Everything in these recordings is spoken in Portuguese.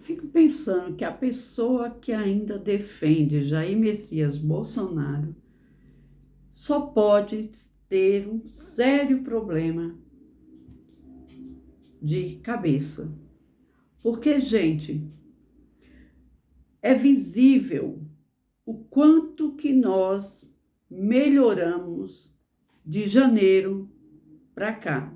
fico pensando que a pessoa que ainda defende Jair Messias Bolsonaro só pode ter um sério problema de cabeça. Porque, gente, é visível o quanto que nós melhoramos de janeiro para cá.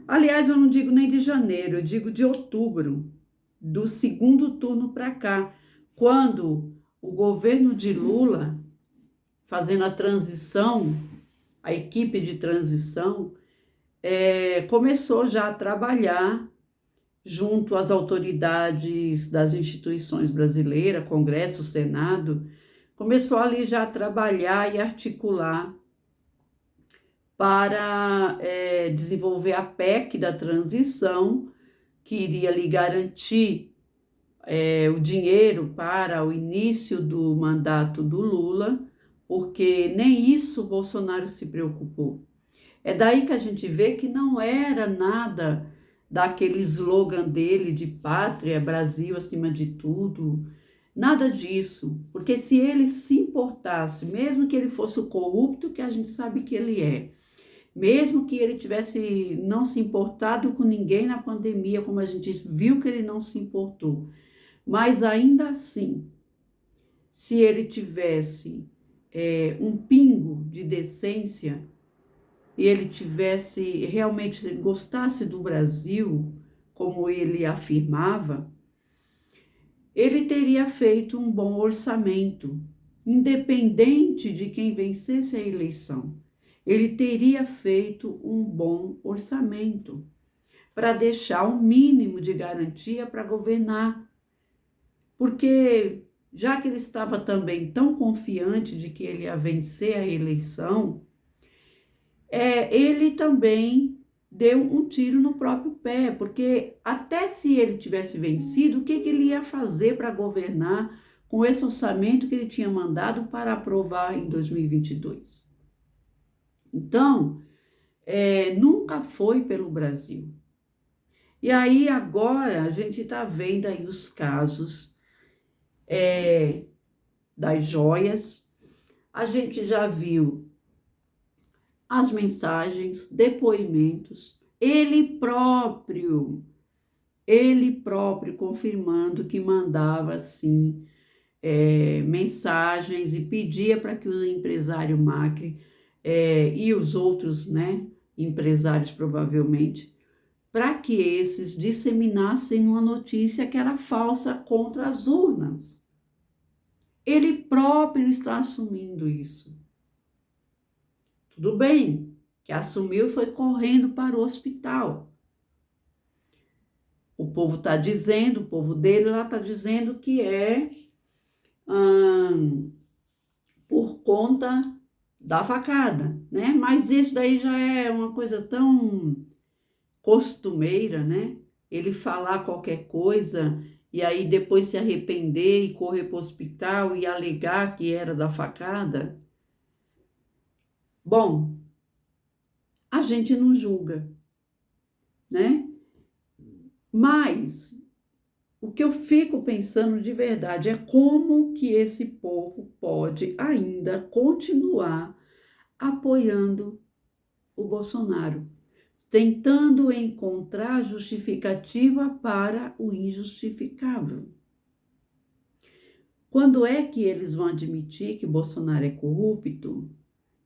Aliás, eu não digo nem de janeiro, eu digo de outubro, do segundo turno para cá, quando o governo de Lula, fazendo a transição, a equipe de transição, começou já a trabalhar junto às autoridades das instituições brasileiras, Congresso, Senado, começou ali já a trabalhar e articular para desenvolver a PEC da transição, que iria lhe garantir o dinheiro para o início do mandato do Lula, porque nem isso o Bolsonaro se preocupou. É daí que a gente vê que não era nada daquele slogan dele de pátria, Brasil acima de tudo, nada disso, porque se ele se importasse, mesmo que ele fosse o corrupto que a gente sabe que ele é, mesmo que ele tivesse não se importado com ninguém na pandemia, como a gente viu que ele não se importou, mas ainda assim, se ele tivesse um pingo de decência e ele tivesse realmente, se ele gostasse do Brasil, como ele afirmava, ele teria feito um bom orçamento, independente de quem vencesse a eleição. Ele teria feito um bom orçamento para deixar um mínimo de garantia para governar. Porque, já que ele estava também tão confiante de que ele ia vencer a eleição, ele também deu um tiro no próprio pé, porque até se ele tivesse vencido, o que ele ia fazer para governar com esse orçamento que ele tinha mandado para aprovar em 2022? Então, nunca foi pelo Brasil. E aí agora a gente está vendo aí os casos das joias, a gente já viu as mensagens, depoimentos, ele próprio confirmando que mandava assim mensagens e pedia para que o empresário Macri e os outros, né, empresários provavelmente, para que esses disseminassem uma notícia que era falsa contra as urnas. Ele próprio está assumindo isso. Tudo bem, que assumiu e foi correndo para o hospital. O povo está dizendo, o povo dele lá está dizendo que por conta da facada, né? Mas isso daí já é uma coisa tão costumeira, né? Ele falar qualquer coisa e aí depois se arrepender e correr para o hospital e alegar que era da facada. Bom, a gente não julga, né? Mas o que eu fico pensando de verdade é como que esse povo pode ainda continuar apoiando o Bolsonaro, tentando encontrar justificativa para o injustificável. Quando é que eles vão admitir que o Bolsonaro é corrupto?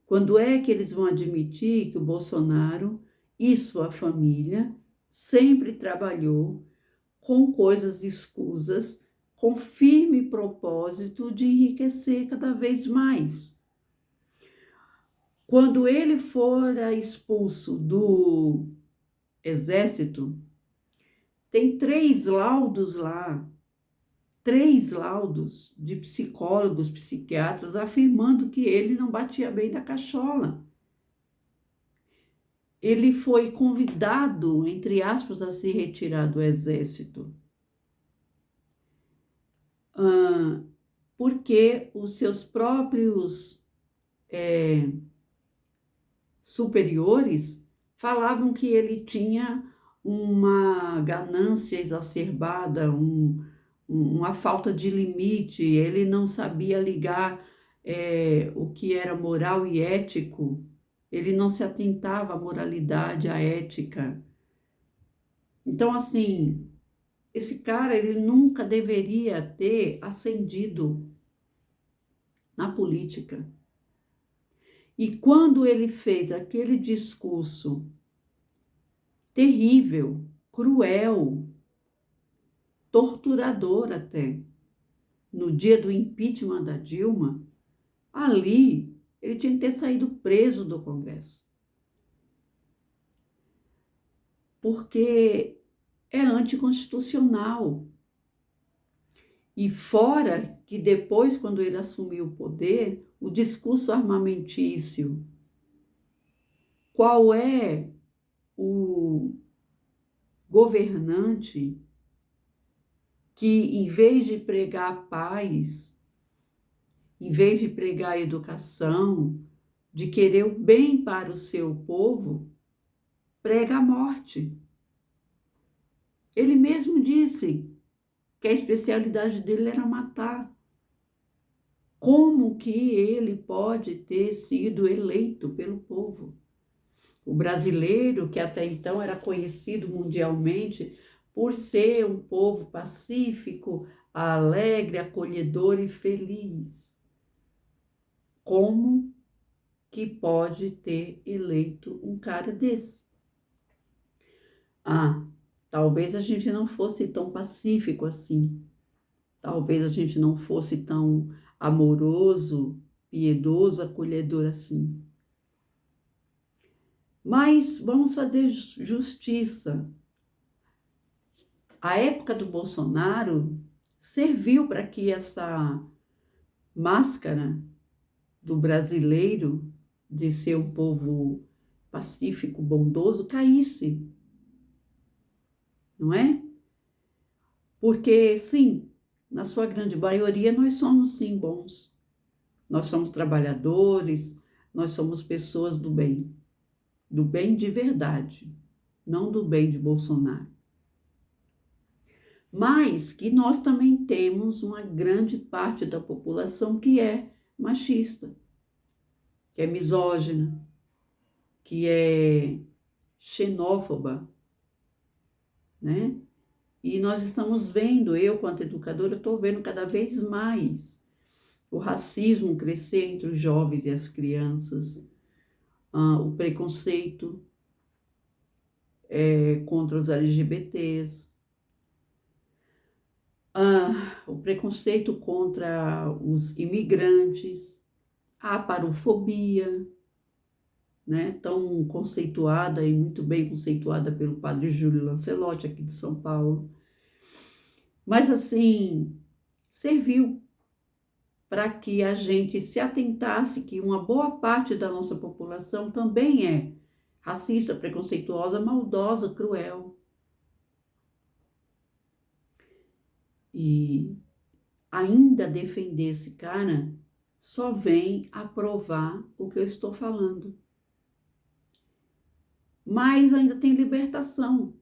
Quando é que eles vão admitir que o Bolsonaro e sua família sempre trabalhou com coisas escusas, com firme propósito de enriquecer cada vez mais? Quando ele for expulso do exército, tem 3 laudos lá, 3 laudos de psicólogos, psiquiatras, afirmando que ele não batia bem da cachola. Ele foi convidado, entre aspas, a se retirar do exército. Porque os seus próprios superiores falavam que ele tinha uma ganância exacerbada, uma falta de limite, ele não sabia ligar o que era moral e ético, ele não se atentava à moralidade, à ética. Então, assim, esse cara, ele nunca deveria ter ascendido na política. E quando ele fez aquele discurso terrível, cruel, torturador até, no dia do impeachment da Dilma, ali ele tinha que ter saído preso do Congresso. Porque é anticonstitucional. E fora que depois, quando ele assumiu o poder, o discurso armamentício, qual é o governante que, em vez de pregar a paz, em vez de pregar a educação, de querer o bem para o seu povo, prega a morte. Ele mesmo disse que a especialidade dele era matar. Como que ele pode ter sido eleito pelo povo? O brasileiro, que até então era conhecido mundialmente por ser um povo pacífico, alegre, acolhedor e feliz. Como que pode ter eleito um cara desse? Talvez a gente não fosse tão pacífico assim. Talvez a gente não fosse tão amoroso, piedoso, acolhedor assim. Mas vamos fazer justiça. A época do Bolsonaro serviu para que essa máscara do brasileiro de ser um povo pacífico, bondoso, caísse. Não é? Porque, sim, na sua grande maioria, nós somos, sim, bons. Nós somos trabalhadores, nós somos pessoas do bem de verdade, não do bem de Bolsonaro. Mas que nós também temos uma grande parte da população que é machista, que é misógina, que é xenófoba, né? E nós estamos vendo, eu, quanto educadora, estou vendo cada vez mais o racismo crescer entre os jovens e as crianças, o preconceito contra os LGBTs, o preconceito contra os imigrantes, a parofobia, né, tão conceituada e muito bem conceituada pelo padre Júlio Lancelotti, aqui de São Paulo. Mas, assim, serviu para que a gente se atentasse que uma boa parte da nossa população também é racista, preconceituosa, maldosa, cruel. E ainda defender esse cara só vem aprovar o que eu estou falando. Mas ainda tem libertação.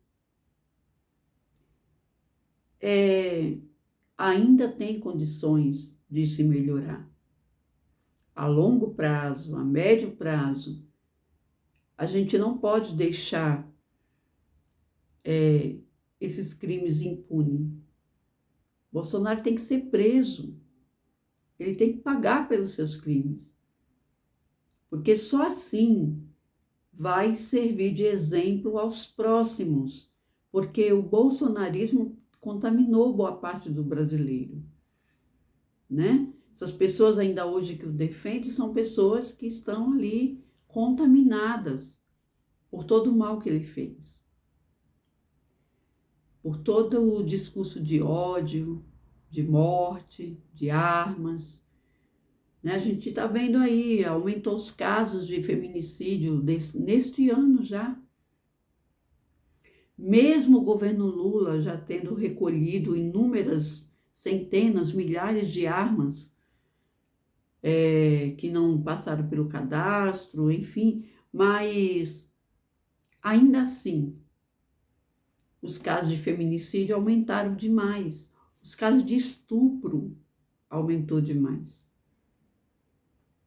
Ainda tem condições de se melhorar. A longo prazo, a médio prazo, a gente não pode deixar esses crimes impunes. Bolsonaro tem que ser preso. Ele tem que pagar pelos seus crimes. Porque só assim vai servir de exemplo aos próximos. Porque o bolsonarismo contaminou boa parte do brasileiro, né? Essas pessoas ainda hoje que o defendem são pessoas que estão ali contaminadas por todo o mal que ele fez. Por todo o discurso de ódio, de morte, de armas. Né? A gente está vendo aí, aumentou os casos de feminicídio neste ano já. Mesmo o governo Lula já tendo recolhido inúmeras centenas, milhares de armas que não passaram pelo cadastro, enfim, mas ainda assim, os casos de feminicídio aumentaram demais. Os casos de estupro aumentou demais.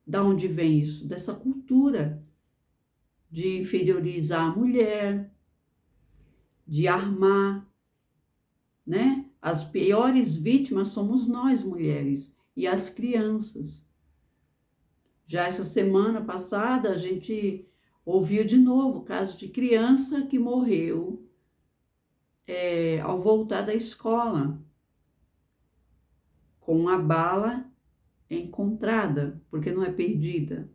Da onde vem isso? Dessa cultura de inferiorizar a mulher, de armar, né? As piores vítimas somos nós, mulheres, e as crianças. Já essa semana passada, a gente ouviu de novo o caso de criança que morreu ao voltar da escola, com uma bala encontrada, porque não é perdida.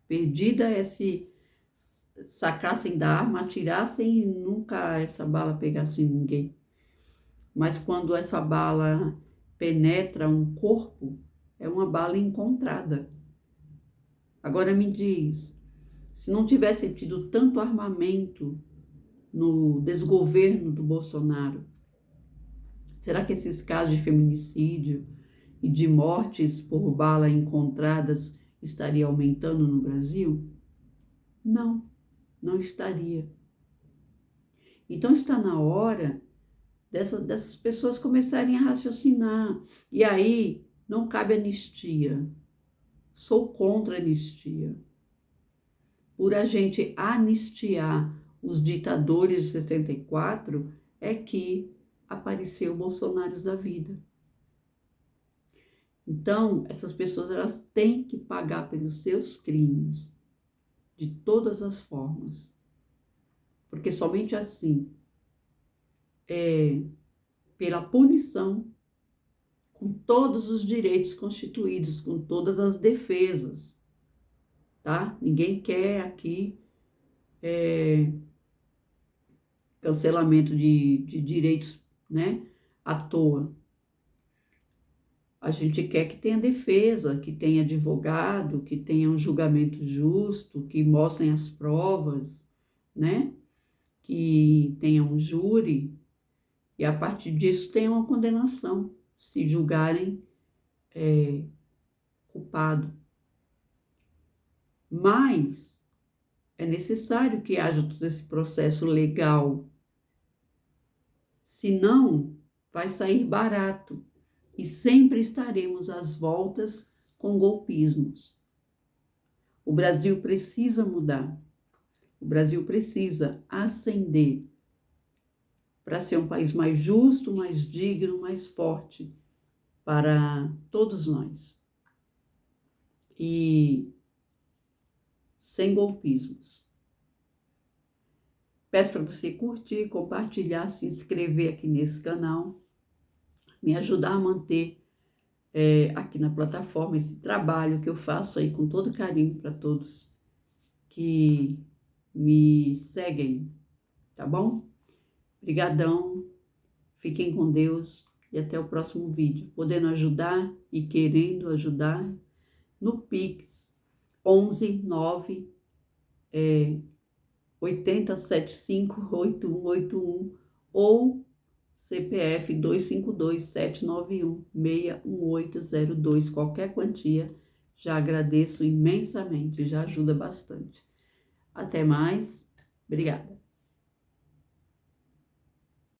Perdida é se sacassem da arma, atirassem e nunca essa bala pegasse em ninguém. Mas quando essa bala penetra um corpo, é uma bala encontrada. Agora me diz, se não tivesse tido tanto armamento no desgoverno do Bolsonaro, será que esses casos de feminicídio e de mortes por bala encontradas estaria aumentando no Brasil? Não, não estaria. Então está na hora dessas pessoas começarem a raciocinar. E aí não cabe anistia. Sou contra a anistia. Por a gente anistiar os ditadores de 64, é que apareceu Bolsonaro da vida. Então, essas pessoas elas têm que pagar pelos seus crimes, de todas as formas. Porque somente assim, pela punição, com todos os direitos constituídos, com todas as defesas, tá? Ninguém quer aqui cancelamento de direitos, né, à toa. A gente quer que tenha defesa, que tenha advogado, que tenha um julgamento justo, que mostrem as provas, né? Que tenha um júri e a partir disso tenha uma condenação, se julgarem culpado. Mas é necessário que haja todo esse processo legal, senão vai sair barato. E sempre estaremos às voltas com golpismos. O Brasil precisa mudar. O Brasil precisa ascender para ser um país mais justo, mais digno, mais forte para todos nós. E sem golpismos. Peço para você curtir, compartilhar, se inscrever aqui nesse canal, me ajudar a manter aqui na plataforma esse trabalho que eu faço aí com todo carinho para todos que me seguem, tá bom? Obrigadão, fiquem com Deus e até o próximo vídeo. Podendo ajudar e querendo ajudar no Pix 11 9 8075 8181 ou CPF 252-791-61802. Qualquer quantia, já agradeço imensamente, já ajuda bastante. Até mais, obrigada.